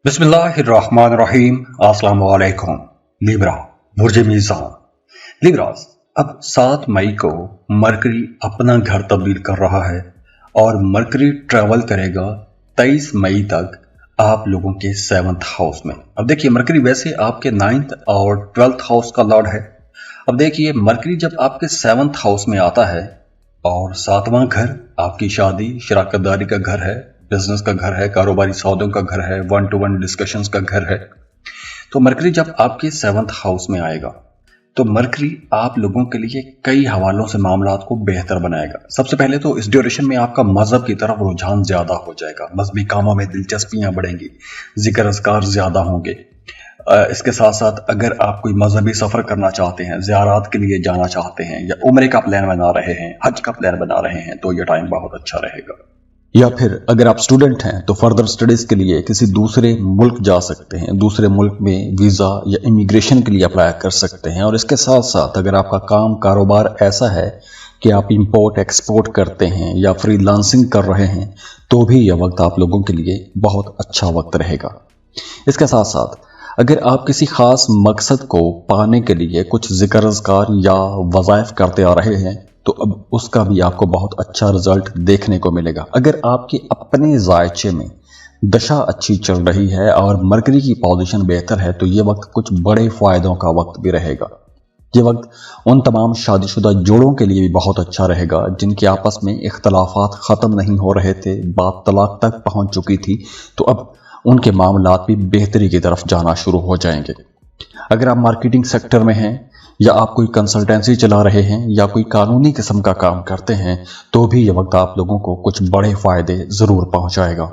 बिस्मिल्लाहिर्रहमानिर्रहीम। अस्सलाम वालेकुम। लिब्रा बुर्ज मीज़ान। लिब्रास, अब 7 मई को मरकरी अपना घर तब्दील कर रहा है और मरकरी ट्रैवल करेगा 23 मई तक आप लोगों के 7th हाउस में। अब देखिए, मरकरी वैसे आपके 9th और 12th हाउस का लॉर्ड है। अब देखिए, मरकरी जब आपके 7th हाउस में आता है और 7वां घर आपकी शादी शराकतदारी का घर है, बिजनेस का घर है, कारोबारी सौदों का घर है, 1-to-1 डिस्कशंस का घर है। तो मरकरी जब आपके 7th हाउस में आएगा तो मरकरी आप लोगों के लिए कई हवालों से मामलात को बेहतर बनाएगा। सबसे पहले तो इस ड्यूरेशन में आपका मजहब की तरफ रुझान ज्यादा हो जाएगा, मजहबी कामों में दिलचस्पियां बढ़ेंगी, जिक्र अज़कार ज्यादा होंगे। इसके साथ साथ अगर आप कोई मजहबी सफर करना चाहते हैं, ज़ियारत के लिए जाना चाहते हैं, या उम्रे का प्लान बना रहे हैं, हज का प्लान बना रहे हैं, तो ये टाइम बहुत अच्छा रहेगा। या फिर अगर आप स्टूडेंट हैं तो फर्दर स्टडीज के लिए किसी दूसरे मुल्क जा सकते हैं, दूसरे मुल्क में वीज़ा या इमिग्रेशन के लिए अप्लाई कर सकते हैं। और इसके साथ साथ अगर आपका काम कारोबार ऐसा है कि आप इंपोर्ट एक्सपोर्ट करते हैं या फ्रीलांसिंग कर रहे हैं तो भी यह वक्त आप लोगों के लिए बहुत अच्छा वक्त रहेगा। इसके साथ साथ अगर आप किसी खास मकसद को पाने के लिए कुछ जिक्र अज़कार या वज़ाइफ करते आ रहे हैं तो अब उसका भी आपको बहुत अच्छा रिजल्ट देखने को मिलेगा। अगर आपके अपने जायचे में दशा अच्छी चल रही है और मरकरी की पोजीशन बेहतर है तो ये वक्त कुछ बड़े फायदों का वक्त भी रहेगा। ये वक्त उन तमाम शादीशुदा जोड़ों के लिए भी बहुत अच्छा रहेगा जिनके आपस में इख्तलाफात ख़त्म नहीं हो रहे थे, बात तलाक तक पहुंच चुकी थी, तो अब उनके मामलात भी बेहतरी की तरफ जाना शुरू हो जाएंगे। अगर आप मार्केटिंग सेक्टर में हैं या आप कोई कंसल्टेंसी चला रहे हैं या कोई कानूनी किस्म का काम करते हैं तो भी यह वक्त आप लोगों को कुछ बड़े फायदे जरूर पहुंचाएगा।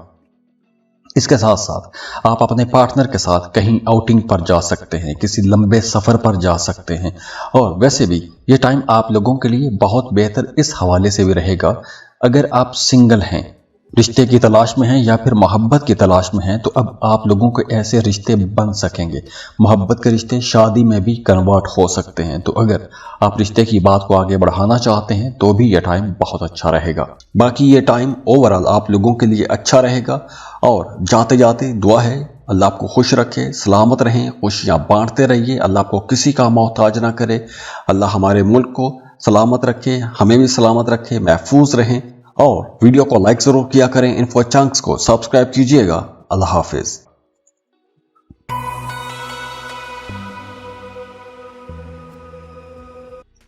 इसके साथ साथ आप अपने पार्टनर के साथ कहीं आउटिंग पर जा सकते हैं, किसी लंबे सफर पर जा सकते हैं। और वैसे भी ये टाइम आप लोगों के लिए बहुत बेहतर इस हवाले से भी रहेगा, अगर आप सिंगल हैं, रिश्ते की तलाश में हैं या फिर मोहब्बत की तलाश में हैं, तो अब आप लोगों को ऐसे रिश्ते बन सकेंगे। मोहब्बत के रिश्ते शादी में भी कन्वर्ट हो सकते हैं। तो अगर आप रिश्ते की बात को आगे बढ़ाना चाहते हैं तो भी यह टाइम बहुत अच्छा रहेगा। बाकी ये टाइम ओवरऑल आप लोगों के लिए अच्छा रहेगा। और जाते जाते दुआ है, अल्लाह आपको खुश रखे, सलामत रहें, खुशियाँ बांटते रहिए, अल्लाह आपको किसी का मोहताज ना करे, अल्लाह हमारे मुल्क को सलामत रखे, हमें भी सलामत रखे, महफूज रहें। और वीडियो को लाइक जरूर किया करें, इन्फो चंक्स को सब्सक्राइब कीजिएगा। अल्लाह हाफिज।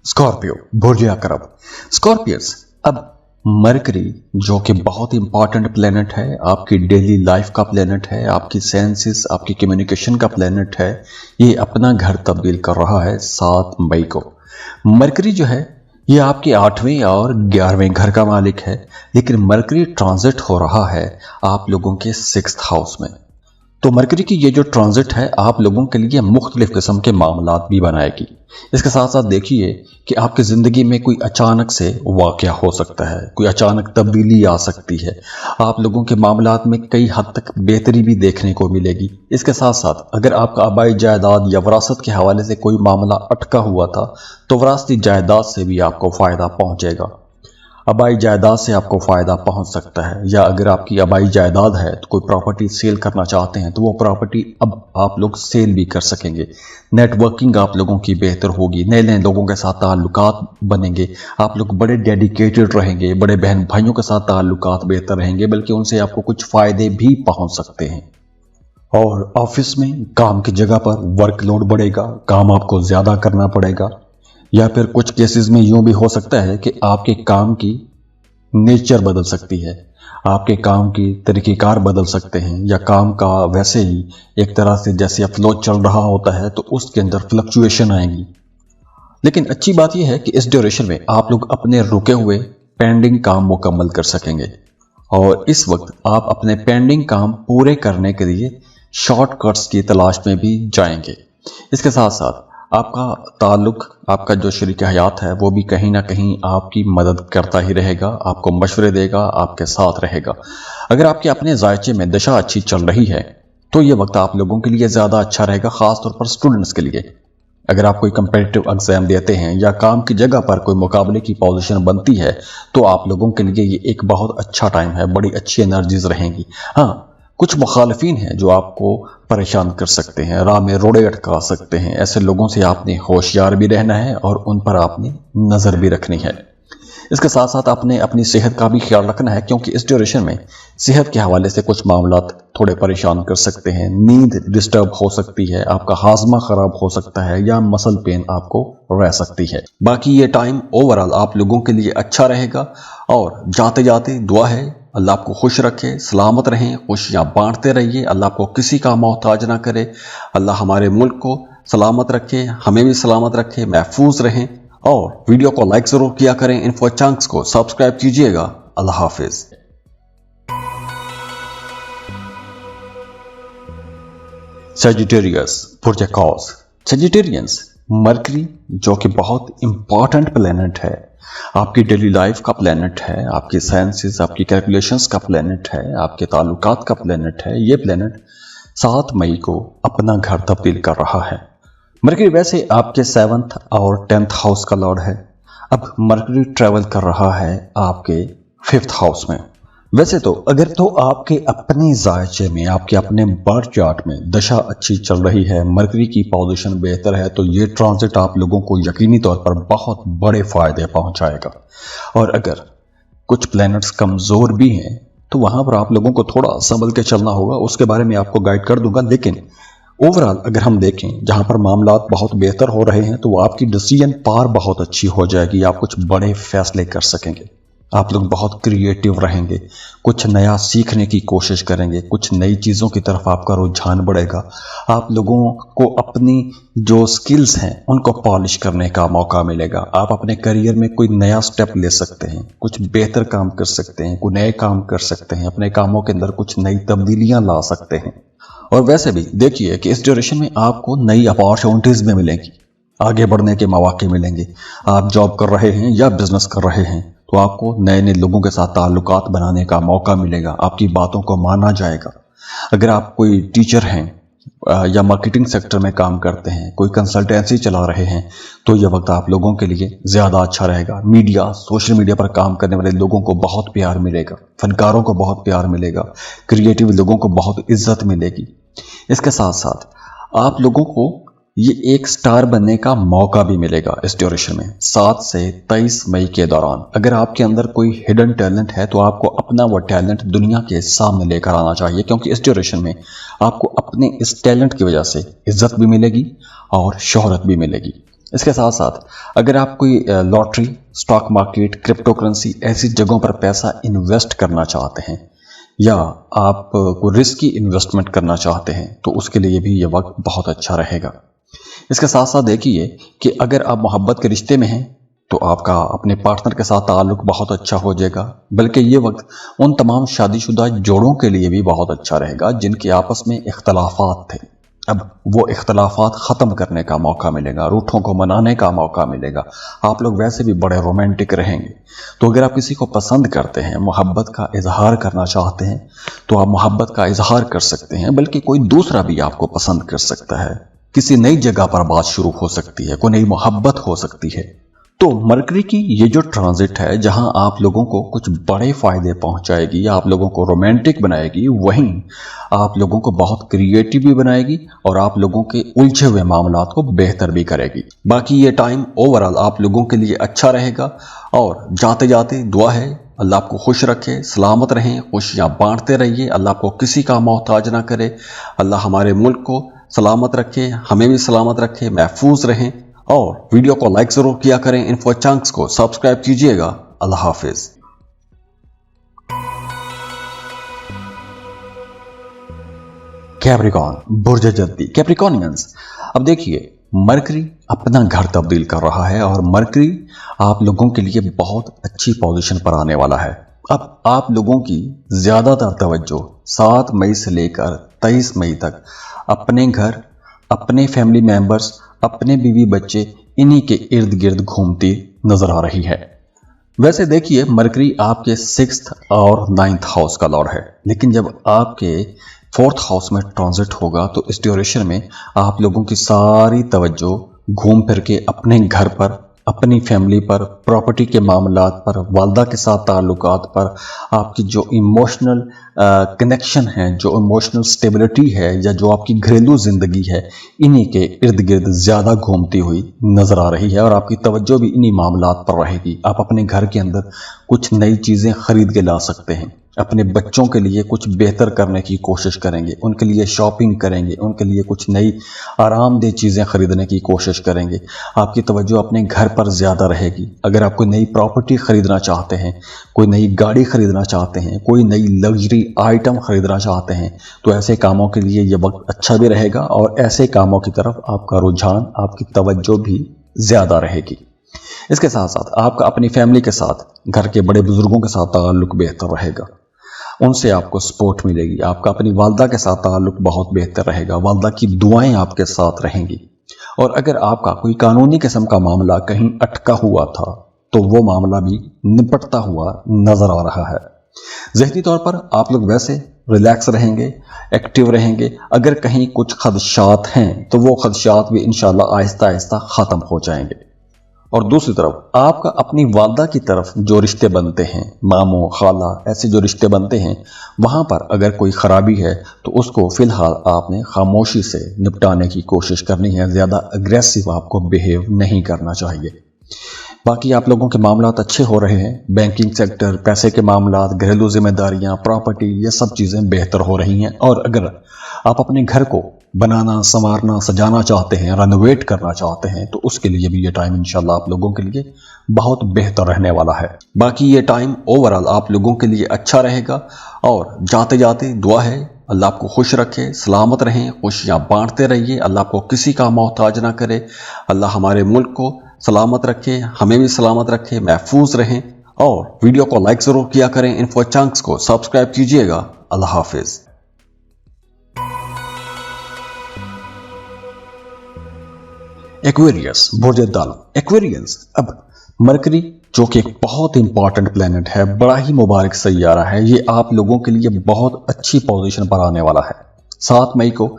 स्कॉर्पियो बुर्ज अकरब। स्कॉर्पियंस, अब मरकरी जो कि बहुत इंपॉर्टेंट प्लेनेट है, आपकी डेली लाइफ का प्लेनेट है, आपकी सेंसेस, आपकी कम्युनिकेशन का प्लेनेट है, ये अपना घर तब्दील कर रहा है 7 मई को। मरकरी जो है ये आपके 8वें और 11वें घर का मालिक है, लेकिन मरकरी ट्रांजिट हो रहा है आप लोगों के 6th हाउस में। तो मरकरी की ये जो ट्रांजिट है आप लोगों के लिए मुख्तलिफ किस्म के मामलात भी बनाएगी। इसके साथ साथ देखिए कि आपकी ज़िंदगी में कोई अचानक से वाक़या हो सकता है, कोई अचानक तब्दीली आ सकती है, आप लोगों के मामलात में कई हद तक बेहतरी भी देखने को मिलेगी। इसके साथ साथ अगर आपका आबाई जायदाद या विरासत के हवाले से कोई मामला अटका हुआ था तो विरासती जायदाद से भी आपको फ़ायदा पहुँचेगा। आबाई जायदाद से आपको फ़ायदा पहुंच सकता है, या अगर आपकी आबाई जायदाद है तो कोई प्रॉपर्टी सेल करना चाहते हैं तो वो प्रॉपर्टी अब आप लोग सेल भी कर सकेंगे। नेटवर्किंग आप लोगों की बेहतर होगी, नए नए लोगों के साथ ताल्लुकात बनेंगे, आप लोग बड़े डेडिकेटेड रहेंगे, बड़े बहन भाइयों के साथ ताल्लुकात बेहतर रहेंगे, बल्कि उनसे आपको कुछ फ़ायदे भी पहुँच सकते हैं। और ऑफिस में काम की जगह पर वर्कलोड बढ़ेगा, काम आपको ज़्यादा करना पड़ेगा, या फिर कुछ केसेस में यूं भी हो सकता है कि आपके काम की नेचर बदल सकती है, आपके काम की तरीक़ेकार बदल सकते हैं, या काम का वैसे ही एक तरह से जैसे फ्लो चल रहा होता है तो उसके अंदर फ्लक्चुएशन आएंगी। लेकिन अच्छी बात यह है कि इस ड्यूरेशन में आप लोग अपने रुके हुए पेंडिंग काम मुकम्मल कर सकेंगे और इस वक्त आप अपने पेंडिंग काम पूरे करने के लिए शॉर्टकट्स की तलाश में भी जाएंगे। इसके साथ साथ आपका ताल्लुक, आपका जो शरीक हयात है वो भी कहीं ना कहीं आपकी मदद करता ही रहेगा, आपको मशवरे देगा, आपके साथ रहेगा। अगर आपके अपने जायचे में दशा अच्छी चल रही है तो ये वक्त आप लोगों के लिए ज़्यादा अच्छा रहेगा, ख़ास तौर पर स्टूडेंट्स के लिए। अगर आप कोई कंपेटिटिव एग्जाम देते हैं या काम की जगह पर कोई मुकाबले की पोजीशन बनती है तो आप लोगों के लिए ये एक बहुत अच्छा टाइम है, बड़ी अच्छी एनर्जीज रहेंगी। हाँ, कुछ मुखालिफिन हैं जो आपको परेशान कर सकते हैं, राह में रोड़े अटका सकते हैं। ऐसे लोगों से आपने होशियार भी रहना है और उन पर आपने नज़र भी रखनी है। इसके साथ साथ आपने अपनी सेहत का भी ख्याल रखना है, क्योंकि इस ड्यूरेशन में सेहत के हवाले से कुछ मामलात थोड़े परेशान कर सकते हैं। नींद डिस्टर्ब हो सकती है, आपका हाजमा खराब हो सकता है या मसल पेन आपको रह सकती है। बाकी ये टाइम ओवरऑल आप लोगों के लिए अच्छा रहेगा। और जाते जाते दुआ है अल्लाह आपको खुश रखे, सलामत रहें, खुशियाँ बांटते रहिए, अल्लाह आपको किसी का मोहताज ना करे। अल्लाह हमारे मुल्क को सलामत रखे, हमें भी सलामत रखे, महफूज रहें। और वीडियो को लाइक जरूर किया करें, इन्फो चंक्स को सब्सक्राइब कीजिएगा। अल्लाह हाफिज। सजिटेरियस बुर्ज कौस। सजिटेरियंस मरकरी जो कि बहुत इंपॉर्टेंट प्लेनेट है, आपकी डेली लाइफ का प्लेनेट है, आपकी साइंसेस आपकी कैलकुलेशंस का प्लेनेट है, आपके ताल्लुकात का प्लेनेट है। ये प्लेनेट 7 मई को अपना घर तब्दील कर रहा है। मरकरी वैसे आपके 7th और 10th हाउस का लॉर्ड है। अब मरकरी ट्रेवल कर रहा है आपके 5th हाउस में। वैसे तो अगर तो आपके अपने जायचे में, आपके अपने बर्थ चार्ट में दशा अच्छी चल रही है, मरकरी की पोजीशन बेहतर है, तो ये ट्रांजिट आप लोगों को यकीनी तौर पर बहुत बड़े फायदे पहुंचाएगा। और अगर कुछ प्लैनेट्स कमजोर भी हैं तो वहां पर आप लोगों को थोड़ा संभल के चलना होगा, उसके बारे में आपको गाइड कर दूंगा। लेकिन ओवरऑल अगर हम देखें, जहां पर मामलात बहुत बेहतर हो रहे हैं, तो आपकी डिसीजन पावर बहुत अच्छी हो जाएगी। आप कुछ बड़े फैसले कर सकेंगे, आप लोग बहुत क्रिएटिव रहेंगे, कुछ नया सीखने की कोशिश करेंगे, कुछ नई चीज़ों की तरफ आपका रुझान बढ़ेगा। आप लोगों को अपनी जो स्किल्स हैं उनको पॉलिश करने का मौका मिलेगा। आप अपने करियर में कोई नया स्टेप ले सकते हैं, कुछ बेहतर काम कर सकते हैं, कोई नए काम कर सकते हैं, अपने कामों के अंदर कुछ नई तब्दीलियां ला सकते हैं। और वैसे भी देखिए कि इस ड्यूरेशन में आपको नई अपॉर्चुनिटीज़ भी मिलेंगी, आगे बढ़ने के मौके मिलेंगे। आप जॉब कर रहे हैं या बिजनेस कर रहे हैं तो आपको नए नए लोगों के साथ ताल्लुकात बनाने का मौका मिलेगा, आपकी बातों को माना जाएगा। अगर आप कोई टीचर हैं या मार्केटिंग सेक्टर में काम करते हैं, कोई कंसल्टेंसी चला रहे हैं, तो यह वक्त आप लोगों के लिए ज़्यादा अच्छा रहेगा। मीडिया, सोशल मीडिया पर काम करने वाले लोगों को बहुत प्यार मिलेगा, फनकारों को बहुत प्यार मिलेगा, क्रिएटिव लोगों को बहुत इज्जत मिलेगी। इसके साथ साथ आप लोगों को ये एक स्टार बनने का मौका भी मिलेगा इस ड्यूरेशन में। 7 से 23 मई के दौरान अगर आपके अंदर कोई हिडन टैलेंट है तो आपको अपना वो टैलेंट दुनिया के सामने लेकर आना चाहिए, क्योंकि इस ड्यूरेशन में आपको अपने इस टैलेंट की वजह से इज्जत भी मिलेगी और शोहरत भी मिलेगी। इसके साथ साथ अगर आप कोई lottery, stock market, crypto currency ऐसी जगहों पर पैसा इन्वेस्ट करना चाहते हैं या आप कोई रिस्की इन्वेस्टमेंट करना चाहते हैं, तो उसके लिए भी ये वक्त बहुत अच्छा रहेगा। इसके साथ साथ देखिए कि अगर आप मोहब्बत के रिश्ते में हैं तो आपका अपने पार्टनर के साथ ताल्लुक बहुत अच्छा हो जाएगा। बल्कि ये वक्त उन तमाम शादीशुदा जोड़ों के लिए भी बहुत अच्छा रहेगा जिनके आपस में इख्तलाफात थे। अब वो इख्तलाफात ख़त्म करने का मौका मिलेगा, रूठों को मनाने का मौका मिलेगा। आप लोग वैसे भी बड़े रोमांटिक रहेंगे, तो अगर आप किसी को पसंद करते हैं, मोहब्बत का इजहार करना चाहते हैं, तो आप मोहब्बत का इजहार कर सकते हैं। बल्कि कोई दूसरा भी आपको पसंद कर सकता है, किसी नई जगह पर बात शुरू हो सकती है, कोई नई मोहब्बत हो सकती है। तो मरकरी की ये जो ट्रांजिट है, जहां आप लोगों को कुछ बड़े फायदे पहुंचाएगी, आप लोगों को रोमांटिक बनाएगी, वहीं आप लोगों को बहुत क्रिएटिव भी बनाएगी और आप लोगों के उलझे हुए मामलात को बेहतर भी करेगी। बाकी ये टाइम ओवरऑल आप लोगों के लिए अच्छा रहेगा। और जाते जाते दुआ है अल्लाह आपको खुश रखे, सलामत रहें, खुशियाँ बांटते रहिए, अल्लाह आपको किसी का मोहताज ना करे। अल्लाह हमारे मुल्क को सलामत रखे, हमें भी सलामत रखे, महफूज रहें। और वीडियो को लाइक जरूर किया करें, इन्फो चंक्स को सब्सक्राइब कीजिएगा। अल्लाह हाफिज। कैप्रिकॉन बुर्ज जद्दी। कैप्रिकॉनियंस, अब देखिए मरकरी अपना घर तब्दील कर रहा है और मरकरी आप लोगों के लिए बहुत अच्छी पोजीशन पर आने वाला है। अब आप लोगों की ज्यादातर तवज्जो 7 मई से लेकर 23 मई तक अपने घर, अपने फैमिली मेंबर्स, अपने बीवी बच्चे, इन्हीं के इर्द गिर्द घूमती नजर आ रही है। वैसे देखिए मरकरी आपके 6th और 9th हाउस का लॉर्ड है, लेकिन जब आपके 4th हाउस में ट्रांजिट होगा तो इस ड्यूरेशन में आप लोगों की सारी तवज्जो घूम फिर के अपने घर पर, अपनी फैमिली पर, प्रॉपर्टी के मामलात पर, वालदा के साथ ताल्लुकात पर, आपकी जो इमोशनल कनेक्शन है, जो इमोशनल स्टेबिलिटी है, या जो आपकी घरेलू ज़िंदगी है, इन्हीं के इर्द गिर्द ज़्यादा घूमती हुई नज़र आ रही है और आपकी तवज्जो भी इन्हीं मामलात पर रहेगी। आप अपने घर के अंदर कुछ नई चीज़ें ख़रीद के ला सकते हैं, अपने बच्चों के लिए कुछ बेहतर करने की कोशिश करेंगे, उनके लिए शॉपिंग करेंगे, उनके लिए कुछ नई आरामदेह चीज़ें खरीदने की कोशिश करेंगे। आपकी तवज्जो अपने घर पर ज़्यादा रहेगी। अगर आप कोई नई प्रॉपर्टी ख़रीदना चाहते हैं, कोई नई गाड़ी ख़रीदना चाहते हैं, कोई नई लग्जरी आइटम ख़रीदना चाहते हैं, तो ऐसे कामों के लिए ये वक्त अच्छा भी रहेगा और ऐसे कामों की तरफ आपका रुझान, आपकी तवज्जो भी ज़्यादा रहेगी। इसके साथ साथ आपका अपनी फैमिली के साथ, घर के बड़े बुजुर्गों के साथ ताल्लुक बेहतर रहेगा, उनसे आपको सपोर्ट मिलेगी। आपका अपनी वालदा के साथ ताल्लुक बहुत बेहतर रहेगा, वालदा की दुआएं आपके साथ रहेंगी। और अगर आपका कोई कानूनी किस्म का मामला कहीं अटका हुआ था तो वो मामला भी निपटता हुआ नजर आ रहा है। ज़हनी तौर पर आप लोग वैसे रिलैक्स रहेंगे, एक्टिव रहेंगे। अगर कहीं कुछ खदशात हैं तो वो खदशात भी इंशाल्लाह आहिस्ता आहिस्ता ख़त्म हो जाएंगे। और दूसरी तरफ आपका अपनी वालदा की तरफ जो रिश्ते बनते हैं, मामू खाला ऐसे जो रिश्ते बनते हैं, वहाँ पर अगर कोई ख़राबी है तो उसको फ़िलहाल आपने खामोशी से निपटाने की कोशिश करनी है। ज़्यादा अग्रेसिव आपको बिहेव नहीं करना चाहिए। बाकी आप लोगों के मामलात अच्छे हो रहे हैं। बैंकिंग सेक्टर, पैसे के मामलात, घरेलू जिम्मेदारियाँ, प्रॉपर्टी, ये सब चीज़ें बेहतर हो रही हैं। और अगर आप अपने घर को बनाना, संवारना, सजाना चाहते हैं, रेनोवेट करना चाहते हैं, तो उसके लिए भी ये टाइम इंशाल्लाह आप लोगों के लिए बहुत बेहतर रहने वाला है। बाकी ये टाइम ओवरऑल आप लोगों के लिए अच्छा रहेगा। और जाते जाते दुआ है, अल्लाह आपको खुश रखे, सलामत रहें, खुशियाँ बांटते रहिए, अल्लाह आपको किसी का मोहताज ना करे, अल्लाह हमारे मुल्क को सलामत रखे, हमें भी सलामत रखे, महफूज रहें। और वीडियो को लाइक ज़रूर किया करें, इन्फो चंक्स को सब्सक्राइब कीजिएगा। अल्लाह हाफिज़। एक्वेरियस, बुर्ज दाल, एक्वेरियंस। अब मरकरी जो कि एक बहुत इंपॉर्टेंट प्लेनेट है, बड़ा ही मुबारक सैयारा है, ये आप लोगों के लिए बहुत अच्छी पोजीशन पर आने वाला है। 7 मई को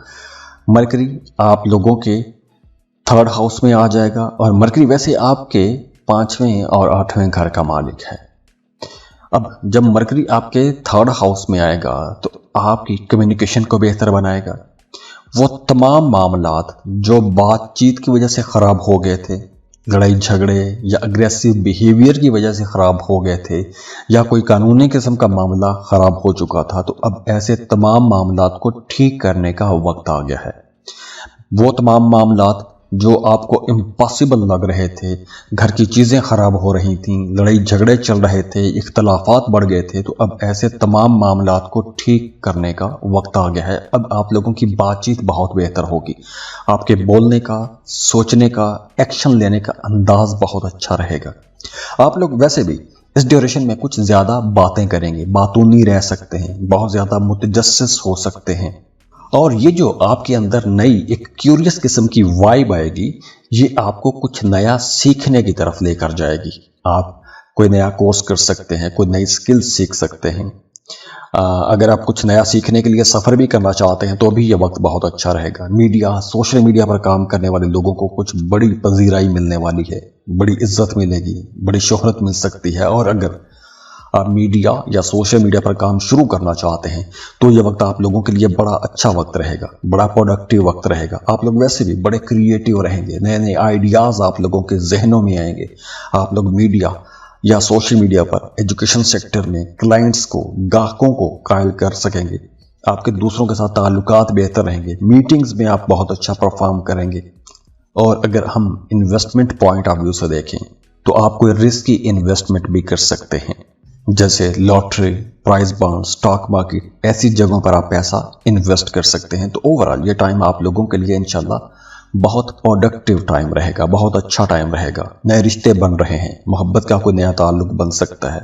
मरकरी आप लोगों के 3rd हाउस में आ जाएगा। और मरकरी वैसे आपके 5वें और 8वें घर का मालिक है। अब जब मरकरी आपके 3rd हाउस में आएगा तो आपकी कम्युनिकेशन को बेहतर बनाएगा। वो तमाम मामलात जो बातचीत की वजह से ख़राब हो गए थे, लड़ाई झगड़े या अग्रेसिव बिहेवियर की वजह से ख़राब हो गए थे, या कोई कानूनी किस्म का मामला ख़राब हो चुका था, तो अब ऐसे तमाम मामलात को ठीक करने का वक्त आ गया है। वो तमाम मामलात जो आपको इम्पॉसिबल लग रहे थे, घर की चीज़ें ख़राब हो रही थीं, लड़ाई झगड़े चल रहे थे, इख्तलाफात बढ़ गए थे, तो अब ऐसे तमाम मामलात को ठीक करने का वक्त आ गया है। अब आप लोगों की बातचीत बहुत बेहतर होगी, आपके बोलने का, सोचने का, एक्शन लेने का अंदाज बहुत अच्छा रहेगा। आप लोग वैसे भी इस ड्यूरेशन में कुछ ज़्यादा बातें करेंगे, बातूनी रह सकते हैं, बहुत ज़्यादा मुतजस्सिस हो सकते हैं। और ये जो आपके अंदर नई एक क्यूरियस किस्म की वाइब आएगी, ये आपको कुछ नया सीखने की तरफ लेकर जाएगी। आप कोई नया कोर्स कर सकते हैं, कोई नई स्किल सीख सकते हैं। अगर आप कुछ नया सीखने के लिए सफ़र भी करना चाहते हैं तो भी ये वक्त बहुत अच्छा रहेगा। मीडिया, सोशल मीडिया पर काम करने वाले लोगों को कुछ बड़ी पजीराई मिलने वाली है, बड़ी इज्जत मिलेगी, बड़ी शोहरत मिल सकती है। और अगर आप मीडिया या सोशल मीडिया पर काम शुरू करना चाहते हैं तो ये वक्त आप लोगों के लिए बड़ा अच्छा वक्त रहेगा, बड़ा प्रोडक्टिव वक्त रहेगा। आप लोग वैसे भी बड़े क्रिएटिव रहेंगे, नए नए आइडियाज़ आप लोगों के जहनों में आएंगे। आप लोग मीडिया या सोशल मीडिया पर एजुकेशन सेक्टर में क्लाइंट्स को, ग्राहकों को कायल कर सकेंगे। आपके दूसरों के साथ ताल्लुकात बेहतर रहेंगे, मीटिंग्स में आप बहुत अच्छा परफॉर्म करेंगे। और अगर हम इन्वेस्टमेंट पॉइंट ऑफ व्यू से देखें तो आप कोई रिस्की इन्वेस्टमेंट भी कर सकते हैं, जैसे lottery, price bond, stock market, ऐसी जगहों पर आप पैसा इन्वेस्ट कर सकते हैं। तो ओवरऑल ये टाइम आप लोगों के लिए इंशाल्लाह बहुत प्रोडक्टिव टाइम रहेगा, बहुत अच्छा टाइम रहेगा। नए रिश्ते बन रहे हैं, मोहब्बत का कोई नया ताल्लुक बन सकता है,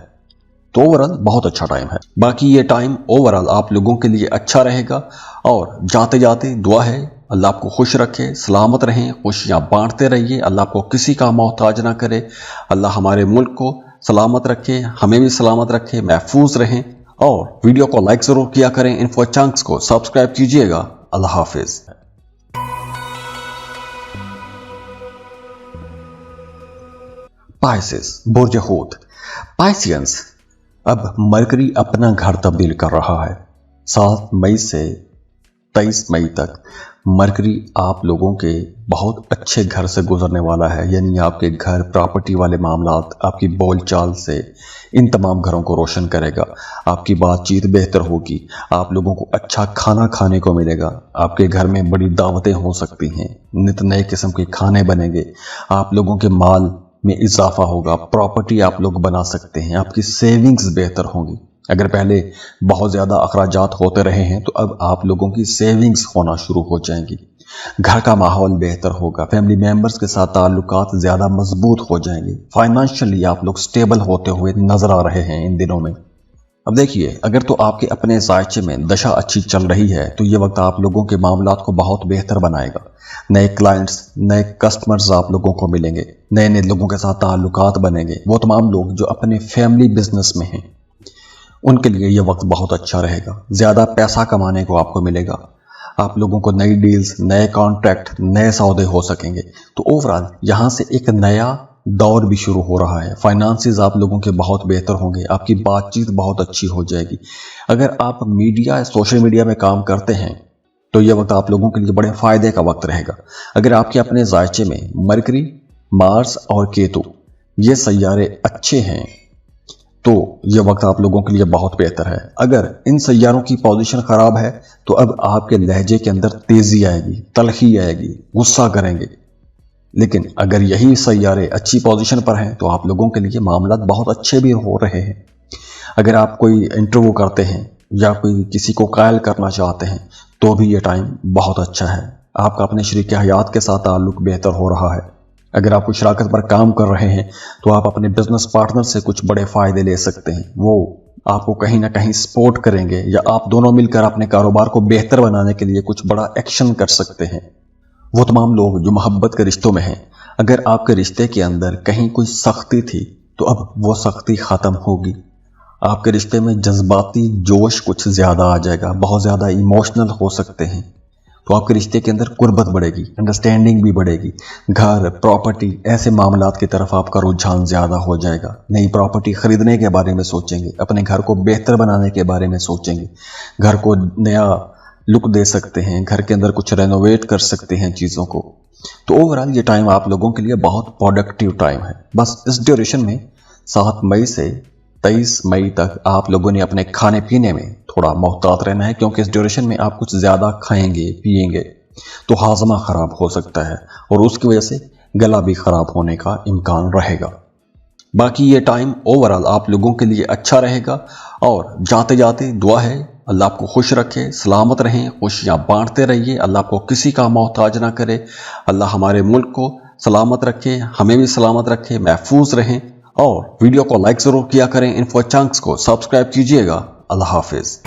तो ओवरऑल बहुत अच्छा टाइम है। बाकी ये टाइम ओवरऑल आप लोगों के लिए अच्छा रहेगा। और जाते जाते दुआ है, अल्लाह आपको खुश रखे, सलामत रहें, खुशियाँ बांटते रहिए, अल्लाह आपको किसी का मोहताज ना करे, अल्लाह हमारे मुल्क को सलामत रखे, हमें भी सलामत रखे, महफूज रहें। और वीडियो को लाइक ज़रूर किया करें, इन्फो चंक्स को सब्सक्राइब कीजिएगा। अल्लाह हाफिज़। पाइसेस बुर्ज हूत। पाइसियंस, अब मरकरी अपना घर तब्दील कर रहा है। 7 मई से 23 मई तक मरकरी आप लोगों के बहुत अच्छे घर से गुजरने वाला है, यानी आपके घर, प्रॉपर्टी वाले मामलात, आपकी बोलचाल से इन तमाम घरों को रोशन करेगा। आपकी बातचीत बेहतर होगी, आप लोगों को अच्छा खाना खाने को मिलेगा, आपके घर में बड़ी दावतें हो सकती हैं, नित नए किस्म के खाने बनेंगे, आप लोगों के माल में इजाफा होगा, प्रॉपर्टी आप लोग बना सकते हैं, आपकी सेविंग्स बेहतर होंगी। अगर पहले बहुत ज़्यादा अखराजात होते रहे हैं तो अब आप लोगों की सेविंग्स होना शुरू हो जाएंगी। घर का माहौल बेहतर होगा, फैमिली मेंबर्स के साथ ताल्लुकात ज़्यादा मजबूत हो जाएंगे। फाइनेंशियली आप लोग स्टेबल होते हुए नजर आ रहे हैं इन दिनों में। अब देखिए, अगर तो आपके अपने जायचे में दशा अच्छी चल रही है तो ये वक्त आप लोगों के मामलात को बहुत बेहतर बनाएगा। नए क्लाइंट्स, नए कस्टमर्स आप लोगों को मिलेंगे, नए नए लोगों के साथ ताल्लुकात बनेंगे। वो तमाम लोग जो अपने फैमिली बिजनेस में हैं उनके लिए यह वक्त बहुत अच्छा रहेगा। ज़्यादा पैसा कमाने को आपको मिलेगा, आप लोगों को नई डील्स, नए कॉन्ट्रैक्ट, नए सौदे हो सकेंगे। तो ओवरऑल यहाँ से एक नया दौर भी शुरू हो रहा है। फाइनेंसेस आप लोगों के बहुत बेहतर होंगे, आपकी बातचीत बहुत अच्छी हो जाएगी। अगर आप मीडिया, सोशल मीडिया में काम करते हैं तो यह वक्त आप लोगों के लिए बड़े फायदे का वक्त रहेगा। अगर आपके अपने जायचे में मरकरी, मार्स और केतु ये सैयारे अच्छे हैं तो यह वक्त आप लोगों के लिए बहुत बेहतर है। अगर इन सैयारों की पोजीशन खराब है तो अब आपके लहजे के अंदर तेजी आएगी, तलखी आएगी, गुस्सा करेंगे। लेकिन अगर यही सैयारे अच्छी पोजीशन पर हैं तो आप लोगों के लिए मामला बहुत अच्छे भी हो रहे हैं। अगर आप कोई इंटरव्यू करते हैं या कोई किसी को कायल करना चाहते हैं तो भी ये टाइम बहुत अच्छा है। आपका अपने शरीक हयात के साथ ताल्लुक बेहतर हो रहा है। अगर आप कुछ शराकत पर काम कर रहे हैं तो आप अपने बिजनेस पार्टनर से कुछ बड़े फायदे ले सकते हैं। वो आपको कहीं ना कहीं सपोर्ट करेंगे या आप दोनों मिलकर अपने कारोबार को बेहतर बनाने के लिए कुछ बड़ा एक्शन कर सकते हैं। वो तमाम लोग जो मोहब्बत के रिश्तों में हैं, अगर आपके रिश्ते के अंदर कहीं कोई सख्ती थी तो अब वो सख्ती ख़त्म होगी। आपके रिश्ते में जज्बाती जोश कुछ ज़्यादा आ जाएगा, बहुत ज़्यादा इमोशनल हो सकते हैं, तो आपके रिश्ते के अंदर कुर्बत बढ़ेगी, अंडरस्टैंडिंग भी बढ़ेगी। घर, प्रॉपर्टी, ऐसे मामलात की तरफ आपका रुझान ज़्यादा हो जाएगा। नई प्रॉपर्टी खरीदने के बारे में सोचेंगे, अपने घर को बेहतर बनाने के बारे में सोचेंगे, घर को नया लुक दे सकते हैं, घर के अंदर कुछ रेनोवेट कर सकते हैं चीज़ों को। तो ओवरऑल ये टाइम आप लोगों के लिए बहुत प्रोडक्टिव टाइम है। बस इस ड्यूरेशन में 7 मई से 23 मई तक आप लोगों ने अपने खाने पीने में थोड़ा मोहतात रहना है, क्योंकि इस ड्यूरेशन में आप कुछ ज़्यादा खाएंगे पिएंगे तो हाजमा ख़राब हो सकता है और उसकी वजह से गला भी ख़राब होने का इम्कान रहेगा। बाकी ये टाइम ओवरऑल आप लोगों के लिए अच्छा रहेगा। और जाते जाते दुआ है, अल्लाह आपको खुश रखे, सलामत रहें, खुशियाँ बांटते रहिए, अल्लाह आपको किसी का मोहताज ना करे, अल्लाह हमारे मुल्क को सलामत रखे, हमें भी सलामत रखे, महफूज रहें। और वीडियो को लाइक ज़रूर किया करें, इन्फो चंक्स को सब्सक्राइब कीजिएगा। अल्लाह हाफिज़।